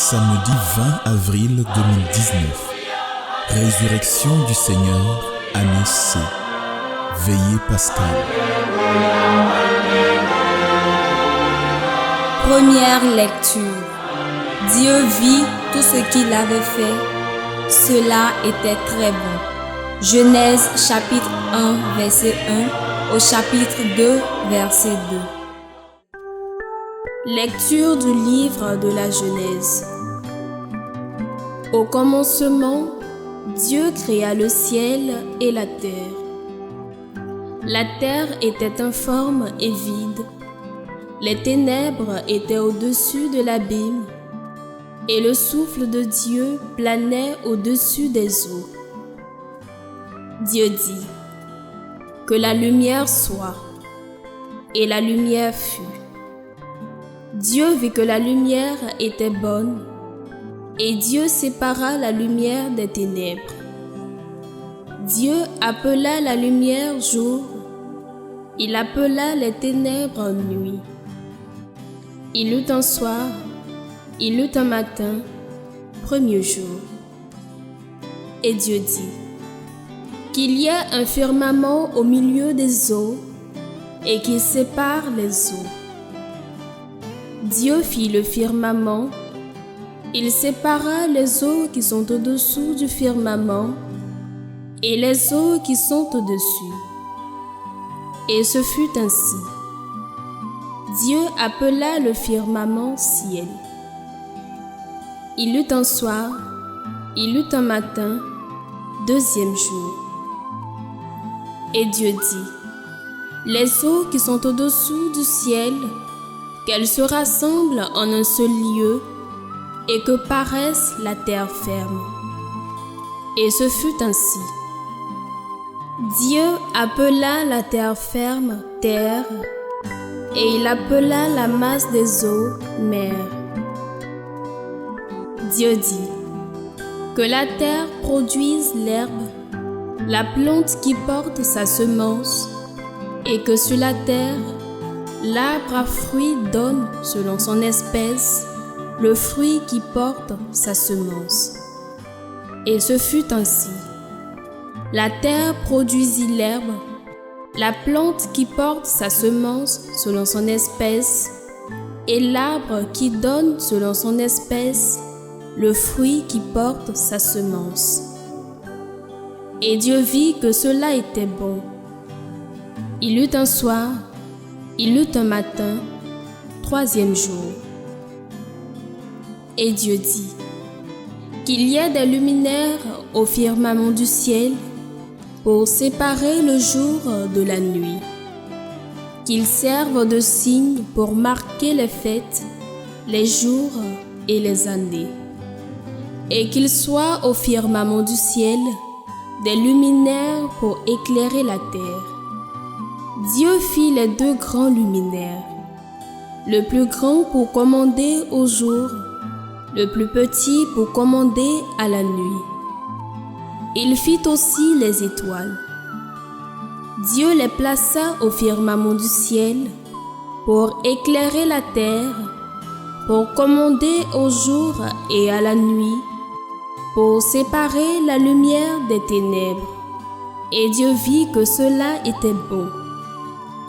Samedi 20 avril 2019. Résurrection du Seigneur, année C. Veillée pascale. Première lecture. Dieu vit tout ce qu'il avait fait. Cela était très bon. Genèse chapitre 1, verset 1 au chapitre 2, verset 2. Lecture du livre de la Genèse. Au commencement, Dieu créa le ciel et la terre. La terre était informe et vide. Les ténèbres étaient au-dessus de l'abîme, et le souffle de Dieu planait au-dessus des eaux. Dieu dit : que la lumière soit, et la lumière fut. Dieu vit que la lumière était bonne, et Dieu sépara la lumière des ténèbres. Dieu appela la lumière jour, il appela les ténèbres nuit. Il eut un soir, il eut un matin, premier jour. Et Dieu dit : qu'il y ait un firmament au milieu des eaux, et qu'il sépare les eaux. Dieu fit le firmament, il sépara les eaux qui sont au-dessous du firmament et les eaux qui sont au-dessus. Et ce fut ainsi. Dieu appela le firmament ciel. Il eut un soir, il eut un matin, deuxième jour. Et Dieu dit : les eaux qui sont au-dessous du ciel, qu'elles se rassemblent en un seul lieu, et que paraisse la terre ferme. Et ce fut ainsi. Dieu appela la terre ferme terre, et il appela la masse des eaux mer. Dieu dit : que la terre produise l'herbe, la plante qui porte sa semence, et que sur la terre, l'arbre à fruits donne selon son espèce le fruit qui porte sa semence. Et ce fut ainsi. La terre produisit l'herbe, la plante qui porte sa semence selon son espèce, et l'arbre qui donne selon son espèce le fruit qui porte sa semence. Et Dieu vit que cela était bon. Il eut un soir, il eut un matin, troisième jour. Et Dieu dit : qu'il y ait des luminaires au firmament du ciel pour séparer le jour de la nuit, qu'ils servent de signes pour marquer les fêtes, les jours et les années, et qu'il soit au firmament du ciel des luminaires pour éclairer la terre. Dieu fit les deux grands luminaires, le plus grand pour commander au jour, le plus petit pour commander à la nuit. Il fit aussi les étoiles. Dieu les plaça au firmament du ciel pour éclairer la terre, pour commander au jour et à la nuit, pour séparer la lumière des ténèbres. Et Dieu vit que cela était bon.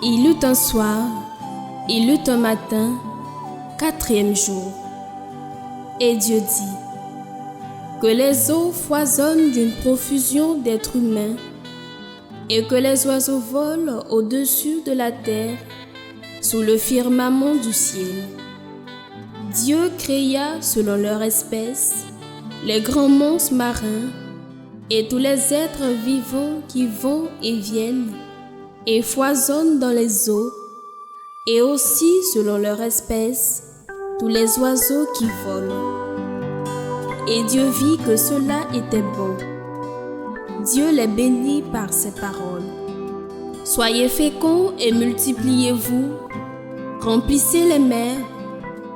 Il eut un soir, il eut un matin, quatrième jour. Et Dieu dit : que les eaux foisonnent d'une profusion d'êtres humains, et que les oiseaux volent au-dessus de la terre, sous le firmament du ciel. Dieu créa selon leur espèce les grands monstres marins, et tous les êtres vivants qui vont et viennent, et foisonnent dans les eaux, et aussi selon leur espèce, tous les oiseaux qui volent. Et Dieu vit que cela était bon. Dieu les bénit par ses paroles. Soyez féconds et multipliez-vous, remplissez les mers,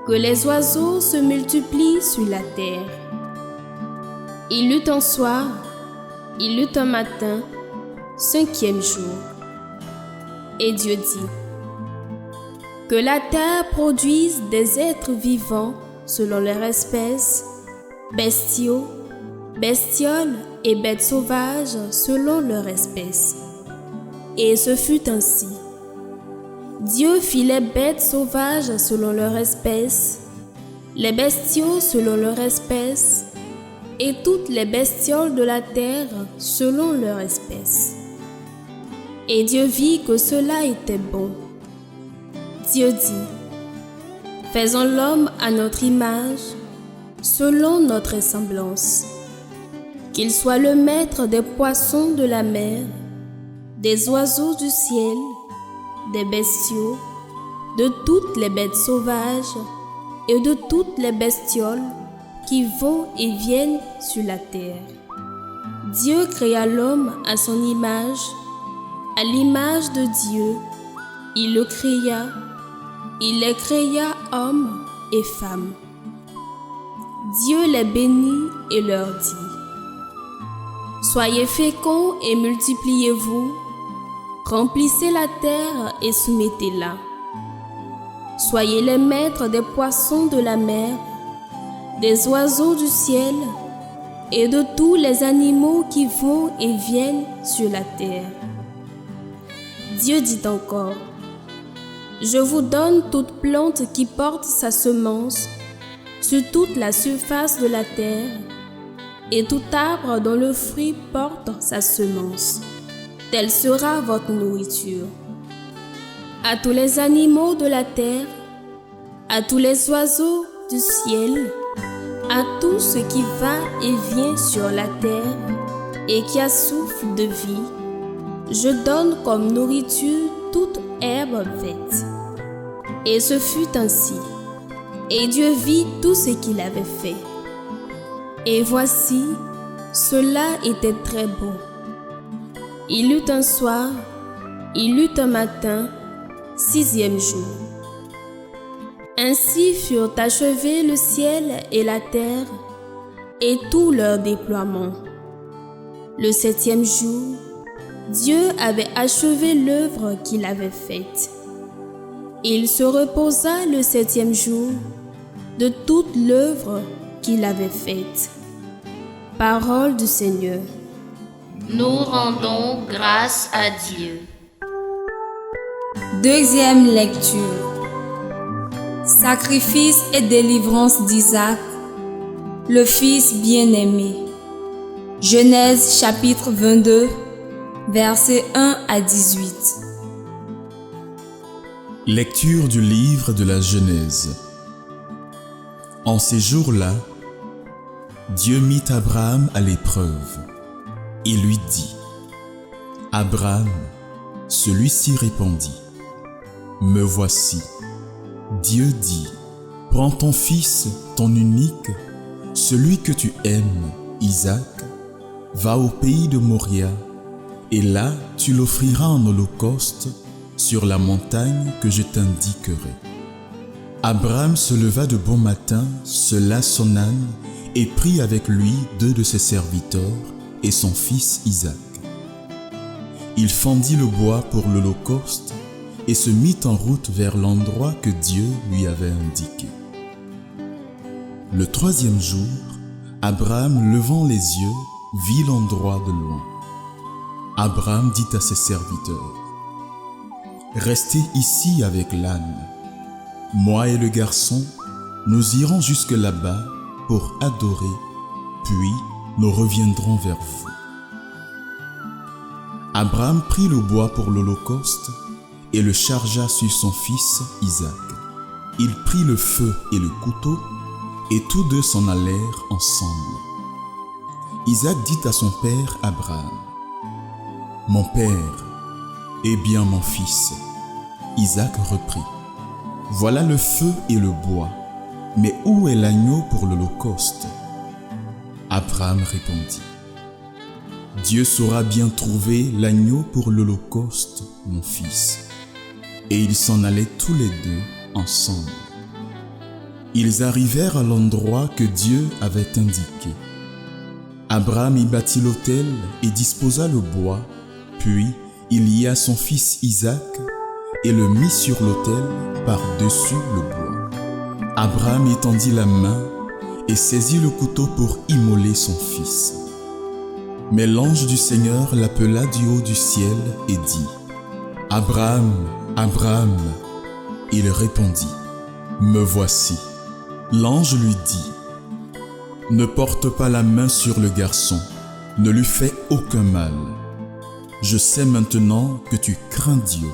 que les oiseaux se multiplient sur la terre. Il eut un soir, il eut un matin, cinquième jour. Et Dieu dit : que la terre produise des êtres vivants selon leur espèce, bestiaux, bestioles et bêtes sauvages selon leur espèce. Et ce fut ainsi. Dieu fit les bêtes sauvages selon leur espèce, les bestiaux selon leur espèce, et toutes les bestioles de la terre selon leur espèce. Et Dieu vit que cela était bon. Dieu dit, « Faisons l'homme à notre image, selon notre ressemblance, qu'il soit le maître des poissons de la mer, des oiseaux du ciel, des bestiaux, de toutes les bêtes sauvages et de toutes les bestioles qui vont et viennent sur la terre. » Dieu créa l'homme à son image, à l'image de Dieu, il le créa, il les créa hommes et femmes. Dieu les bénit et leur dit, « Soyez féconds et multipliez-vous, remplissez la terre et soumettez-la. Soyez les maîtres des poissons de la mer, des oiseaux du ciel et de tous les animaux qui vont et viennent sur la terre. » Dieu dit encore, « Je vous donne toute plante qui porte sa semence sur toute la surface de la terre, et tout arbre dont le fruit porte sa semence. Telle sera votre nourriture. À tous les animaux de la terre, à tous les oiseaux du ciel, à tout ce qui va et vient sur la terre et qui a souffle de vie, je donne comme nourriture toute herbe verte. » Et ce fut ainsi. Et Dieu vit tout ce qu'il avait fait. Et voici, cela était très bon. Il eut un soir, il eut un matin, 6e jour. Ainsi furent achevés le ciel et la terre et tout leur déploiement. Le 7e jour, Dieu avait achevé l'œuvre qu'il avait faite. Il se reposa le 7e jour de toute l'œuvre qu'il avait faite. Parole du Seigneur. Nous rendons grâce à Dieu. Deuxième lecture. Sacrifice et délivrance d'Isaac, le fils bien-aimé. Genèse chapitre 22, versets 1 à 18. Lecture du livre de la Genèse. En ces jours-là, Dieu mit Abraham à l'épreuve et lui dit, « Abraham, celui-ci répondit, « Me voici. » Dieu dit, « Prends ton fils, ton unique, celui que tu aimes, Isaac, va au pays de Moria, et là tu l'offriras en holocauste sur la montagne que je t'indiquerai. » Abraham se leva de bon matin, sella son âne, et prit avec lui 2 de ses serviteurs et son fils Isaac. Il fendit le bois pour l'holocauste et se mit en route vers l'endroit que Dieu lui avait indiqué. Le 3e jour, Abraham, levant les yeux, vit l'endroit de loin. Abraham dit à ses serviteurs, « Restez ici avec l'âne. Moi et le garçon, nous irons jusque là-bas pour adorer, puis nous reviendrons vers vous. » Abraham prit le bois pour l'holocauste et le chargea sur son fils Isaac. Il prit le feu et le couteau, et tous 2 s'en allèrent ensemble. Isaac dit à son père Abraham, « Mon père, eh bien mon fils. » Isaac reprit, « Voilà le feu et le bois, mais où est l'agneau pour l'holocauste » Abraham répondit, « Dieu saura bien trouver l'agneau pour l'holocauste, mon fils. » Et ils s'en allaient tous les 2 ensemble. Ils arrivèrent à l'endroit que Dieu avait indiqué. Abraham y bâtit l'autel et disposa le bois, puis il lia son fils Isaac et le mit sur l'autel par-dessus le bois. Abraham étendit la main et saisit le couteau pour immoler son fils. Mais l'ange du Seigneur l'appela du haut du ciel et dit : « Abraham, Abraham !» Il répondit : « Me voici. » L'ange lui dit : « Ne porte pas la main sur le garçon, ne lui fais aucun mal. Je sais maintenant que tu crains Dieu.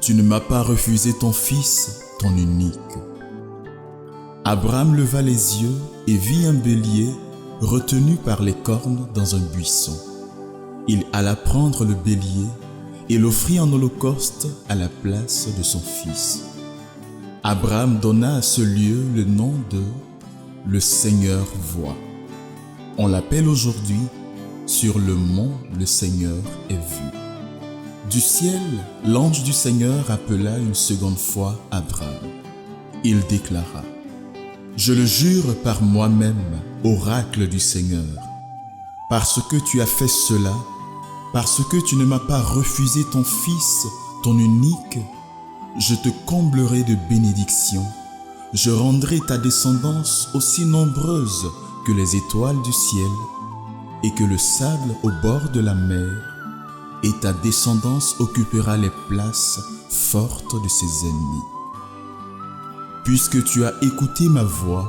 Tu ne m'as pas refusé ton fils, ton unique. » Abraham leva les yeux et vit un bélier retenu par les cornes dans un buisson. Il alla prendre le bélier et l'offrit en holocauste à la place de son fils. Abraham donna à ce lieu le nom de « Le Seigneur voit ». On l'appelle aujourd'hui « Sur le mont le Seigneur est vu ». Du ciel, l'ange du Seigneur appela une seconde fois Abraham. Il déclara : « Je le jure par moi-même, oracle du Seigneur, parce que tu as fait cela, parce que tu ne m'as pas refusé ton fils, ton unique, je te comblerai de bénédictions, je rendrai ta descendance aussi nombreuse que les étoiles du ciel et que le sable au bord de la mer, et ta descendance occupera les places fortes de ses ennemis. Puisque tu as écouté ma voix,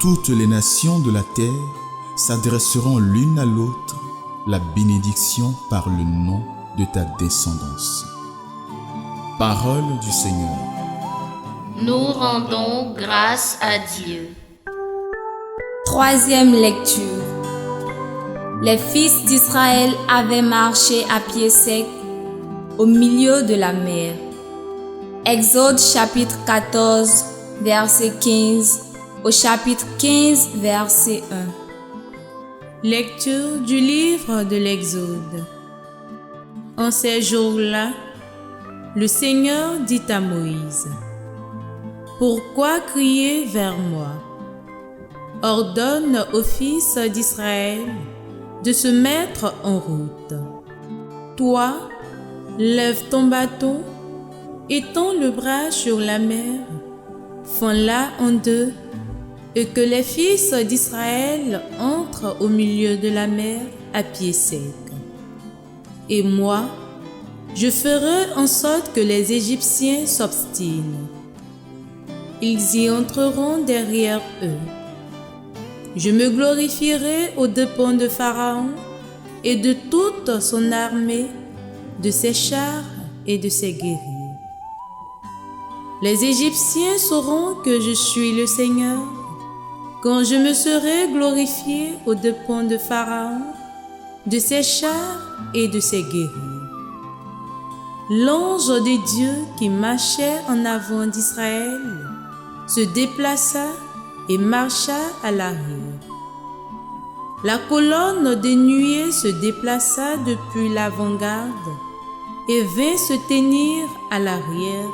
toutes les nations de la terre s'adresseront l'une à l'autre la bénédiction par le nom de ta descendance. » Parole du Seigneur. Nous rendons grâce à Dieu. Troisième lecture. Les fils d'Israël avaient marché à pied sec au milieu de la mer. Exode chapitre 14, verset 15 au chapitre 15, verset 1. Lecture du livre de l'Exode. En ces jours-là, le Seigneur dit à Moïse : « Pourquoi crier vers moi ? Ordonne aux fils d'Israël de se mettre en route. Toi, lève ton bâton, étends le bras sur la mer, fends-la en deux, et que les fils d'Israël entrent au milieu de la mer à pied sec. Et moi, je ferai en sorte que les Égyptiens s'obstinent. Ils y entreront derrière eux. Je me glorifierai aux dépens de Pharaon et de toute son armée, de ses chars et de ses guerriers. Les Égyptiens sauront que je suis le Seigneur, quand je me serai glorifié aux dépens de Pharaon, de ses chars et de ses guerriers. L'ange de Dieu qui marchait en avant d'Israël se déplaça et marcha à l'arrière. La colonne de nuée se déplaça depuis l'avant-garde et vint se tenir à l'arrière,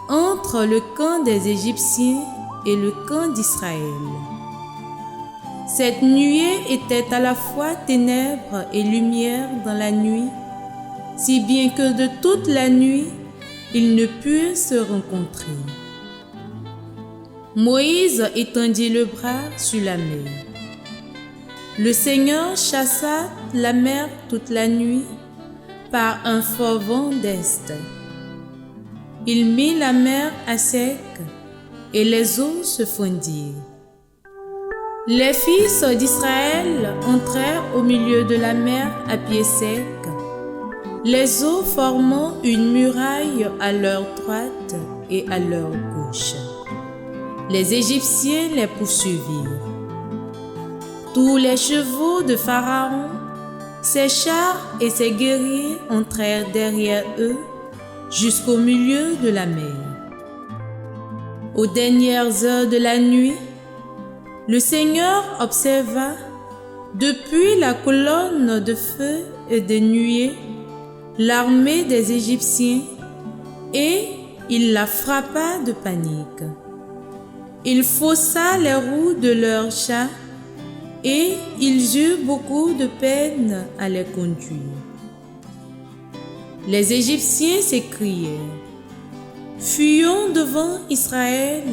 entre le camp des Égyptiens et le camp d'Israël. Cette nuée était à la fois ténèbres et lumière dans la nuit, si bien que de toute la nuit, ils ne purent se rencontrer. Moïse étendit le bras sur la mer. Le Seigneur chassa la mer toute la nuit par un fort vent d'est. Il mit la mer à sec et les eaux se fondirent. Les fils d'Israël entrèrent au milieu de la mer à pied sec, les eaux formant une muraille à leur droite et à leur gauche. Les Égyptiens les poursuivirent. Tous les chevaux de Pharaon, ses chars et ses guerriers entrèrent derrière eux jusqu'au milieu de la mer. Aux dernières heures de la nuit, le Seigneur observa depuis la colonne de feu et de nuée l'armée des Égyptiens et il la frappa de panique. Il faussa les roues de leurs chars et ils eurent beaucoup de peine à les conduire. Les Égyptiens s'écrièrent : « Fuyons devant Israël,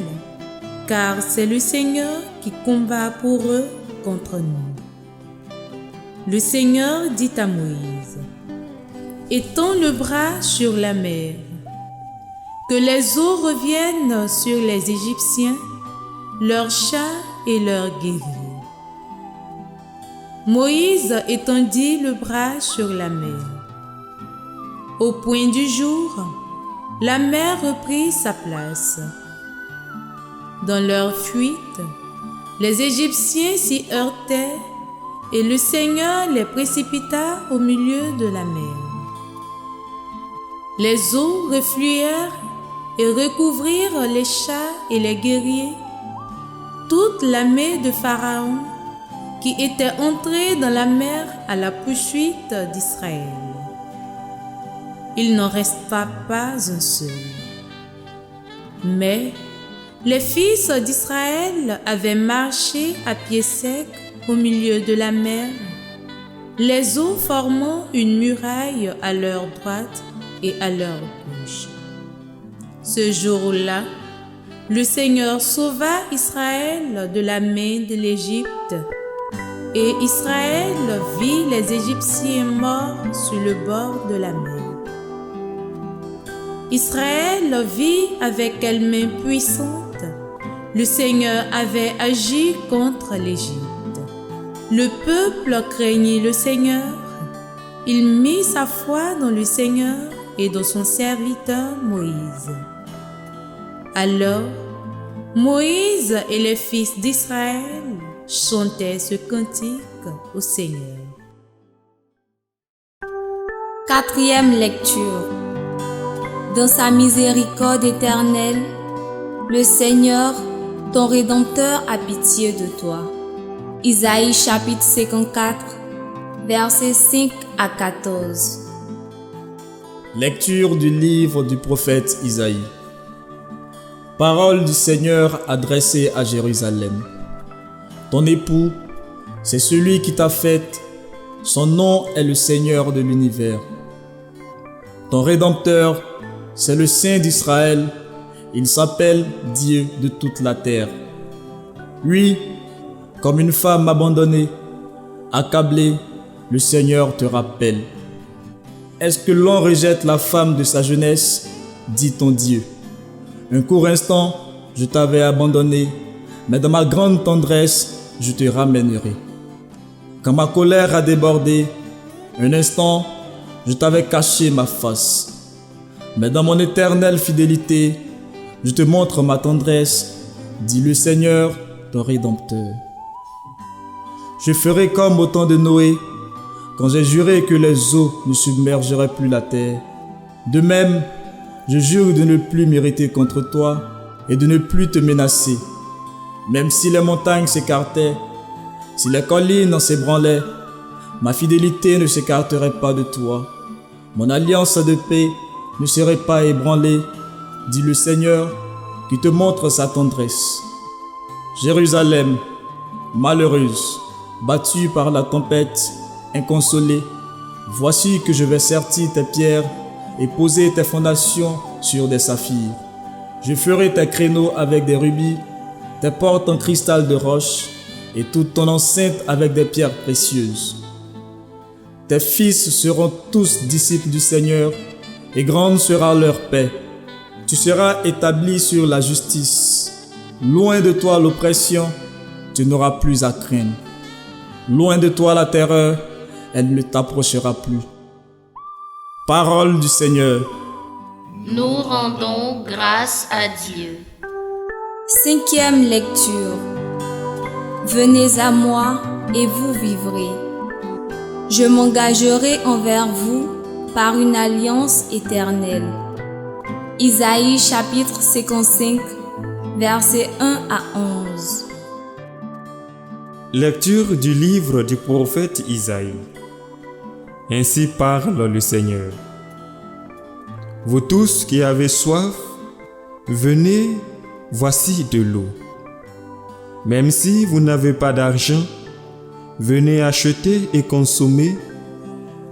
car c'est le Seigneur qui combat pour eux contre nous. Le Seigneur dit à Moïse: étends le bras sur la mer, que les eaux reviennent sur les Égyptiens, leurs chars et leurs guerriers. Moïse étendit le bras sur la mer. Au point du jour, la mer reprit sa place. Dans leur fuite, les Égyptiens s'y heurtaient et le Seigneur les précipita au milieu de la mer. Les eaux refluèrent et recouvrirent les chars et les guerriers, toute l'armée de Pharaon qui était entrée dans la mer à la poursuite d'Israël. Il n'en resta pas un seul. Mais les fils d'Israël avaient marché à pied sec au milieu de la mer, les eaux formant une muraille à leur droite et à leur gauche. Ce jour-là, le Seigneur sauva Israël de la main de l'Égypte, et Israël vit les Égyptiens morts sur le bord de la mer. Israël vit avec quelle main puissante le Seigneur avait agi contre l'Égypte. Le peuple craignit le Seigneur. Il mit sa foi dans le Seigneur et dans son serviteur Moïse. Alors, Moïse et les fils d'Israël chantaient ce cantique au Seigneur. Quatrième lecture. Dans sa miséricorde éternelle, le Seigneur, ton Rédempteur, a pitié de toi. Isaïe chapitre 54, versets 5 à 14. Lecture du livre du prophète Isaïe. Parole du Seigneur adressée à Jérusalem. Ton époux, c'est celui qui t'a faite. Son nom est le Seigneur de l'univers. Ton Rédempteur, c'est le Saint d'Israël. Il s'appelle Dieu de toute la terre. Oui, comme une femme abandonnée, accablée, le Seigneur te rappelle. Est-ce que l'on rejette la femme de sa jeunesse, dit ton Dieu. Un court instant, je t'avais abandonné, mais dans ma grande tendresse, je te ramènerai. Quand ma colère a débordé, un instant, je t'avais caché ma face. Mais dans mon éternelle fidélité, je te montre ma tendresse, dit le Seigneur, ton Rédempteur. Je ferai comme au temps de Noé, quand j'ai juré que les eaux ne submergeraient plus la terre. De même, je jure de ne plus m'irriter contre toi et de ne plus te menacer. Même si les montagnes s'écartaient, si les collines s'ébranlaient, ma fidélité ne s'écarterait pas de toi. Mon alliance de paix ne serait pas ébranlée, dit le Seigneur, qui te montre sa tendresse. Jérusalem, malheureuse, battue par la tempête, inconsolée, voici que je vais sertir tes pierres et poser tes fondations sur des saphirs. Je ferai tes créneaux avec des rubis, tes portes en cristal de roche et toute ton enceinte avec des pierres précieuses. Tes fils seront tous disciples du Seigneur et grande sera leur paix. Tu seras établi sur la justice. Loin de toi l'oppression, tu n'auras plus à craindre. Loin de toi la terreur, elle ne t'approchera plus. Parole du Seigneur. Nous rendons grâce à Dieu. Cinquième lecture. Venez à moi et vous vivrez. Je m'engagerai envers vous par une alliance éternelle. Isaïe chapitre 55, versets 1 à 11. Lecture du livre du prophète Isaïe. Ainsi parle le Seigneur. Vous tous qui avez soif, venez, voici de l'eau. Même si vous n'avez pas d'argent, venez acheter et consommer.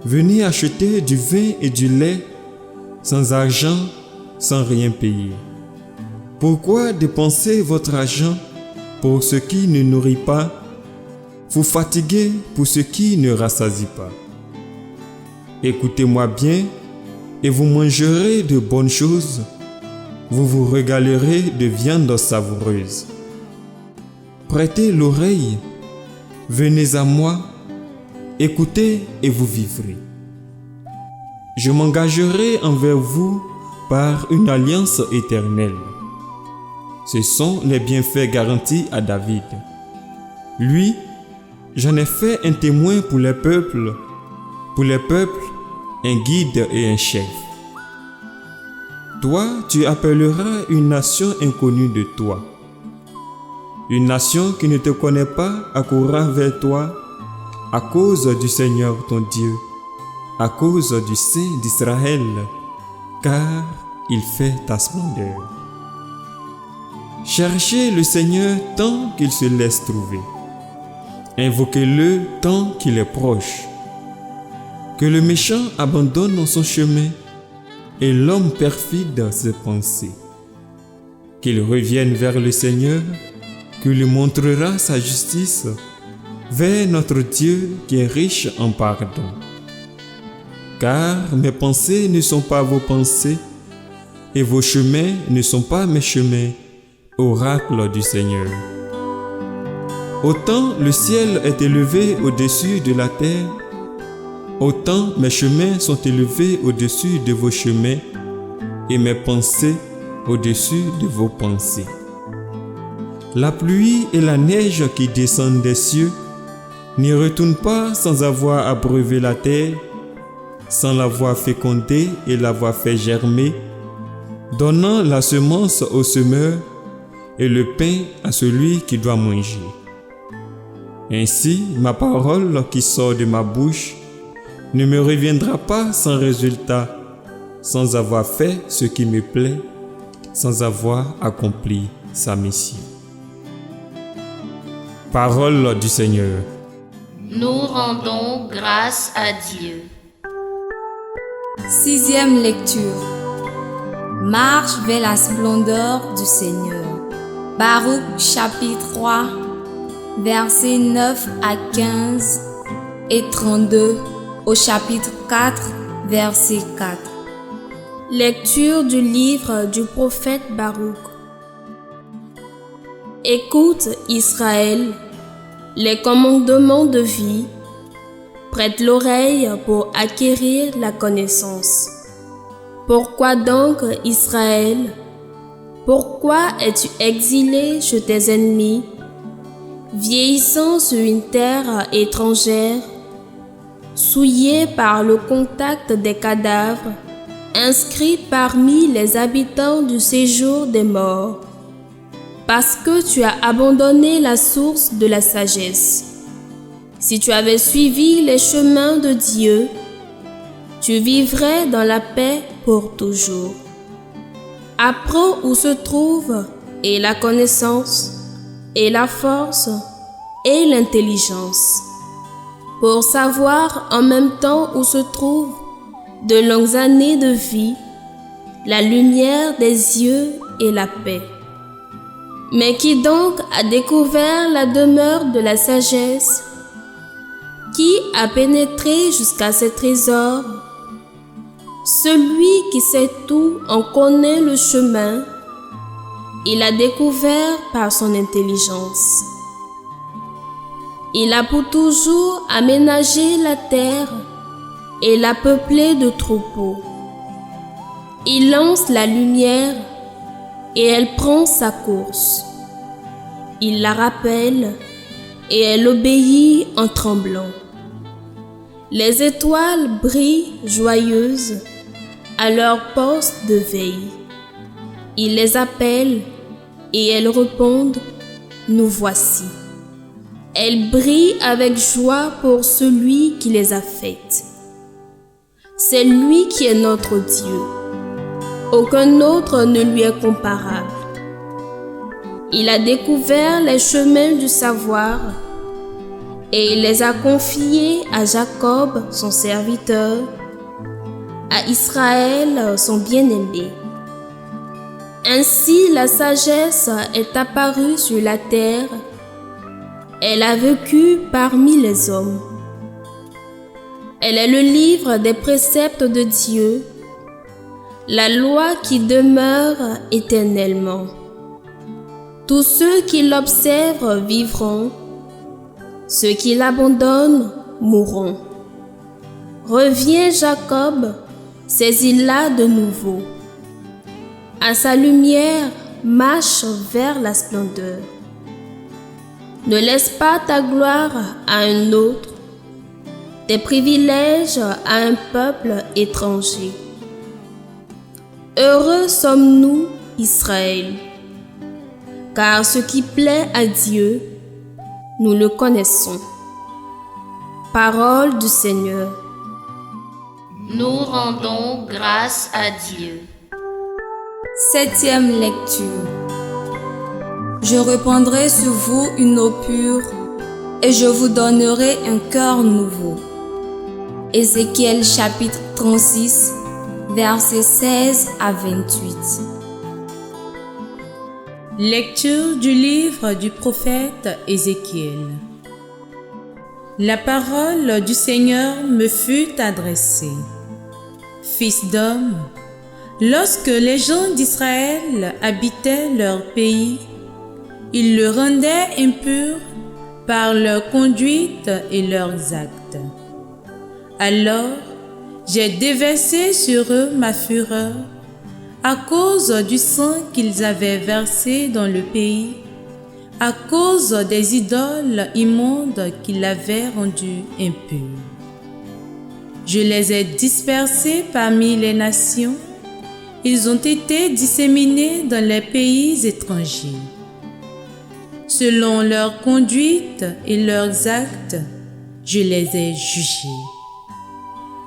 Venez acheter du vin et du lait, sans argent, sans rien payer. Pourquoi dépenser votre argent pour ce qui ne nourrit pas, vous fatiguer pour ce qui ne rassasie pas? Écoutez-moi bien, et vous mangerez de bonnes choses, vous vous régalerez de viande savoureuse. Prêtez l'oreille, venez à moi, écoutez et vous vivrez. Je m'engagerai envers vous par une alliance éternelle. Ce sont les bienfaits garantis à David. Lui, j'en ai fait un témoin pour les peuples, un guide et un chef. Toi, tu appelleras une nation inconnue de toi. Une nation qui ne te connaît pas accourra vers toi à cause du Seigneur ton Dieu, à cause du Saint d'Israël, car il fait ta splendeur. Cherchez le Seigneur tant qu'il se laisse trouver. Invoquez-le tant qu'il est proche. Que le méchant abandonne son chemin et l'homme perfide ses pensées. Qu'il revienne vers le Seigneur, qui lui montrera sa justice, vers notre Dieu qui est riche en pardon. Car mes pensées ne sont pas vos pensées, et vos chemins ne sont pas mes chemins, oracle du Seigneur. Autant le ciel est élevé au-dessus de la terre, autant mes chemins sont élevés au-dessus de vos chemins, et mes pensées au-dessus de vos pensées. La pluie et la neige qui descendent des cieux n'y retournent pas sans avoir abreuvé la terre, sans l'avoir fécondée et l'avoir fait germer, donnant la semence au semeur et le pain à celui qui doit manger. Ainsi, ma parole qui sort de ma bouche ne me reviendra pas sans résultat, sans avoir fait ce qui me plaît, sans avoir accompli sa mission. Parole du Seigneur. Nous rendons grâce à Dieu. 6e lecture. Marche vers la splendeur du Seigneur. Baruch chapitre 3, versets 9 à 15 et 32 au chapitre 4, verset 4. Lecture du livre du prophète Baruch. Écoute, Israël, les commandements de vie. Prête l'oreille pour acquérir la connaissance. Pourquoi donc, Israël, pourquoi es-tu exilé chez tes ennemis, vieillissant sur une terre étrangère, souillé par le contact des cadavres, inscrit parmi les habitants du séjour des morts, parce que tu as abandonné la source de la sagesse. Si tu avais suivi les chemins de Dieu, tu vivrais dans la paix pour toujours. Apprends où se trouve et la connaissance, et la force, et l'intelligence, pour savoir en même temps où se trouvent de longues années de vie, la lumière des yeux et la paix. Mais qui donc a découvert la demeure de la sagesse? Qui a pénétré jusqu'à ses trésors? Celui qui sait tout en connaît le chemin. Il a découvert par son intelligence. Il a pour toujours aménagé la terre et l'a peuplée de troupeaux. Il lance la lumière et elle prend sa course. Il la rappelle et elle obéit en tremblant. Les étoiles brillent joyeuses à leur poste de veille. Il les appelle et elles répondent, nous voici. Elles brillent avec joie pour celui qui les a faites. C'est lui qui est notre Dieu. Aucun autre ne lui est comparable. Il a découvert les chemins du savoir et il les a confiés à Jacob, son serviteur, à Israël, son bien-aimé. Ainsi la sagesse est apparue sur la terre. Elle a vécu parmi les hommes. Elle est le livre des préceptes de Dieu, la loi qui demeure éternellement. Tous ceux qui l'observent vivront, ceux qui l'abandonnent mourront. Reviens Jacob, saisis-la de nouveau. À sa lumière, marche vers la splendeur. Ne laisse pas ta gloire à un autre, tes privilèges à un peuple étranger. Heureux sommes-nous, Israël, car ce qui plaît à Dieu, nous le connaissons. Parole du Seigneur. Nous rendons grâce à Dieu. 7e lecture. Je répandrai sur vous une eau pure et je vous donnerai un cœur nouveau. Ézéchiel chapitre 36, versets 16 à 28. Lecture du livre du prophète Ézéchiel. La parole du Seigneur me fut adressée. Fils d'homme, lorsque les gens d'Israël habitaient leur pays, ils le rendaient impur par leur conduite et leurs actes. Alors, j'ai déversé sur eux ma fureur à cause du sang qu'ils avaient versé dans le pays, à cause des idoles immondes qui l'avaient rendu impur. Je les ai dispersés parmi les nations. Ils ont été disséminés dans les pays étrangers. Selon leur conduite et leurs actes, je les ai jugés.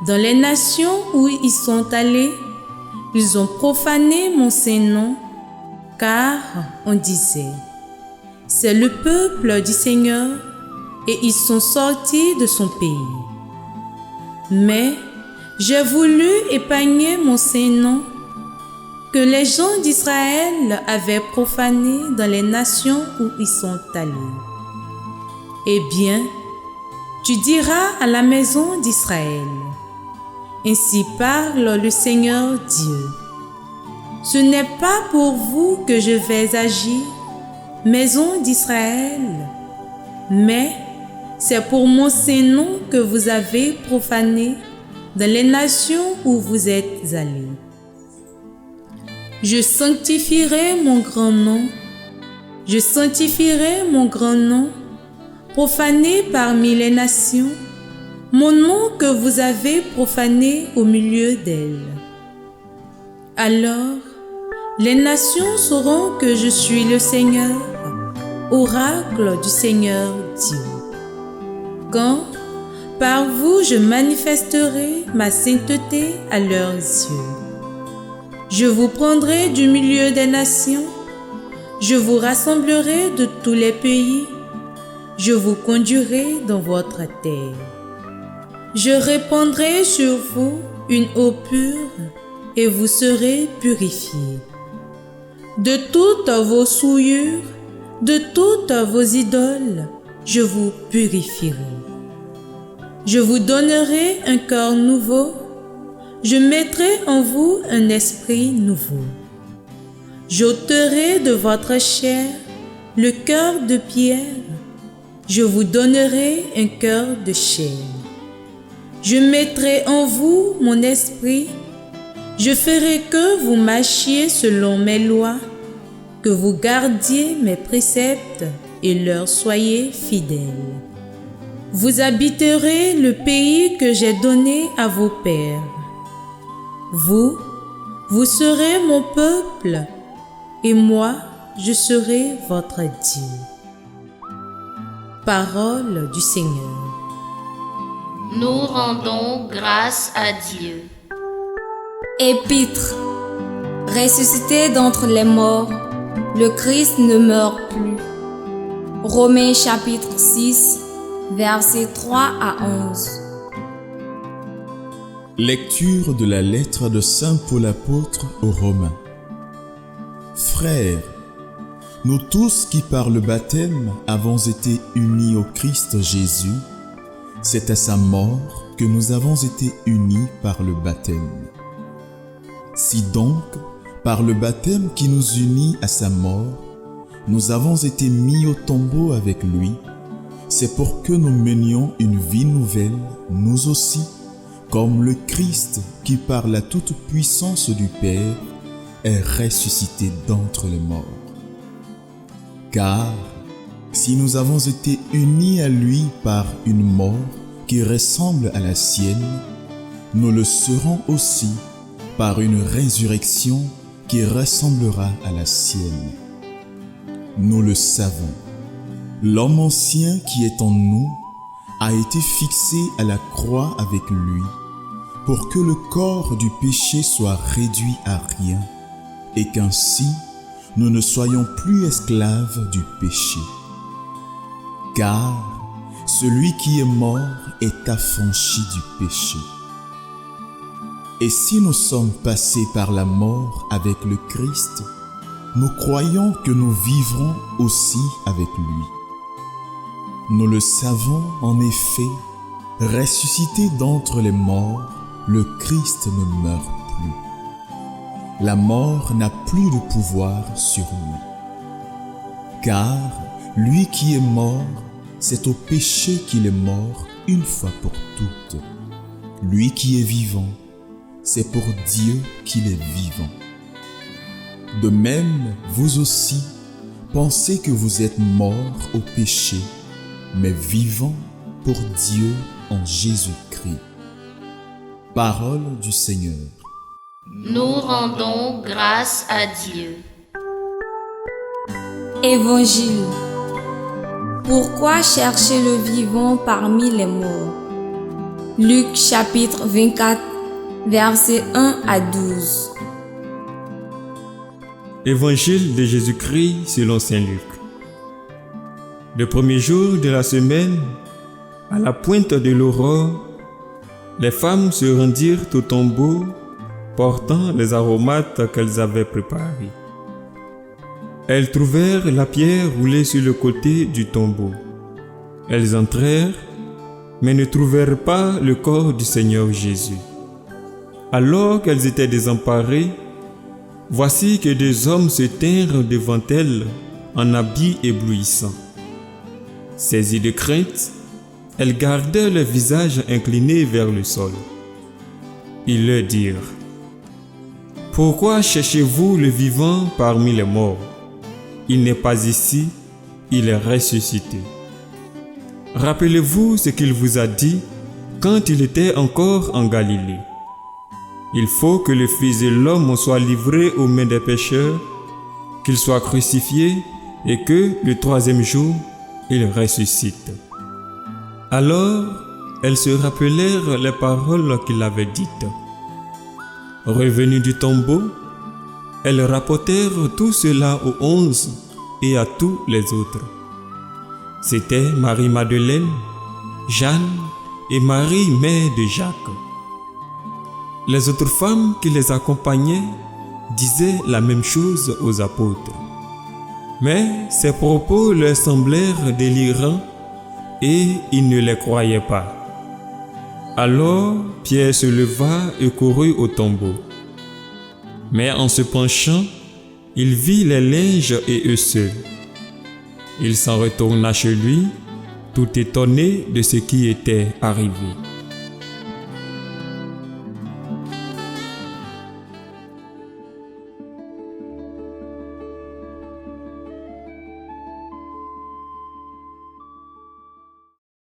Dans les nations où ils sont allés, ils ont profané mon saint nom, car on disait, c'est le peuple du Seigneur et ils sont sortis de son pays. Mais j'ai voulu épargner mon saint nom que les gens d'Israël avaient profané dans les nations où ils sont allés. Eh bien, tu diras à la maison d'Israël, ainsi parle le Seigneur Dieu. Ce n'est pas pour vous que je vais agir, maison d'Israël, mais c'est pour mon saint nom que vous avez profané dans les nations où vous êtes allés. Je sanctifierai mon grand nom, je sanctifierai mon grand nom, profané parmi les nations, mon nom que vous avez profané au milieu d'elles. Alors, les nations sauront que je suis le Seigneur, oracle du Seigneur Dieu. Quand, par vous, je manifesterai ma sainteté à leurs yeux. Je vous prendrai du milieu des nations, je vous rassemblerai de tous les pays, je vous conduirai dans votre terre. Je répandrai sur vous une eau pure et vous serez purifiés. De toutes vos souillures, de toutes vos idoles, je vous purifierai. Je vous donnerai un cœur nouveau, je mettrai en vous un esprit nouveau. J'ôterai de votre chair le cœur de pierre, je vous donnerai un cœur de chair. Je mettrai en vous mon esprit, je ferai que vous marchiez selon mes lois, que vous gardiez mes préceptes et leur soyez fidèles. Vous habiterez le pays que j'ai donné à vos pères. Vous serez mon peuple, et moi, je serai votre Dieu. Parole du Seigneur. Nous rendons grâce à Dieu. Épître. Ressuscité d'entre les morts, le Christ ne meurt plus. Romains chapitre 6, versets 3 à 11. Lecture de la lettre de Saint Paul apôtre aux Romains. Frères, nous tous qui par le baptême avons été unis au Christ Jésus, c'est à sa mort que nous avons été unis par le baptême. Si donc, par le baptême qui nous unit à sa mort, nous avons été mis au tombeau avec lui, c'est pour que nous menions une vie nouvelle, nous aussi, comme le Christ qui par la toute-puissance du Père est ressuscité d'entre les morts. Car si nous avons été unis à lui par une mort qui ressemble à la sienne, nous le serons aussi par une résurrection qui ressemblera à la sienne. Nous le savons, l'homme ancien qui est en nous a été fixé à la croix avec lui pour que le corps du péché soit réduit à rien et qu'ainsi nous ne soyons plus esclaves du péché. Car celui qui est mort est affranchi du péché. Et si nous sommes passés par la mort avec le Christ, nous croyons que nous vivrons aussi avec lui. Nous le savons en effet, ressuscité d'entre les morts, le Christ ne meurt plus. La mort n'a plus de pouvoir sur lui. Car lui qui est mort, c'est au péché qu'il est mort une fois pour toutes. Lui qui est vivant, c'est pour Dieu qu'il est vivant. De même, vous aussi, pensez que vous êtes morts au péché, mais vivants pour Dieu en Jésus-Christ. Parole du Seigneur. Nous rendons grâce à Dieu. Évangile. Pourquoi chercher le vivant parmi les morts? Luc chapitre 24, versets 1 à 12. Évangile de Jésus-Christ selon saint Luc. Le premier jour de la semaine, à la pointe de l'aurore, les femmes se rendirent au tombeau portant les aromates qu'elles avaient préparés. Elles trouvèrent la pierre roulée sur le côté du tombeau. Elles entrèrent, mais ne trouvèrent pas le corps du Seigneur Jésus. Alors qu'elles étaient désemparées, voici que deux hommes se tinrent devant elles en habits éblouissants. Saisies de crainte, elles gardaient leur visage incliné vers le sol. Ils leur dirent: « Pourquoi cherchez-vous le vivant parmi les morts? Il n'est pas ici, il est ressuscité. Rappelez-vous ce qu'il vous a dit quand il était encore en Galilée. Il faut que le Fils de l'homme soit livré aux mains des pécheurs, qu'il soit crucifié et que le troisième jour, il ressuscite. » Alors, elles se rappelèrent les paroles qu'il avait dites. Revenues du tombeau, elles rapportèrent tout cela aux 11 et à tous les autres. C'étaient Marie-Madeleine, Jeanne et Marie, mère de Jacques. Les autres femmes qui les accompagnaient disaient la même chose aux apôtres. Mais ces propos leur semblèrent délirants et ils ne les croyaient pas. Alors Pierre se leva et courut au tombeau. Mais en se penchant, il vit les linges et eux seuls. Il s'en retourna chez lui, tout étonné de ce qui était arrivé.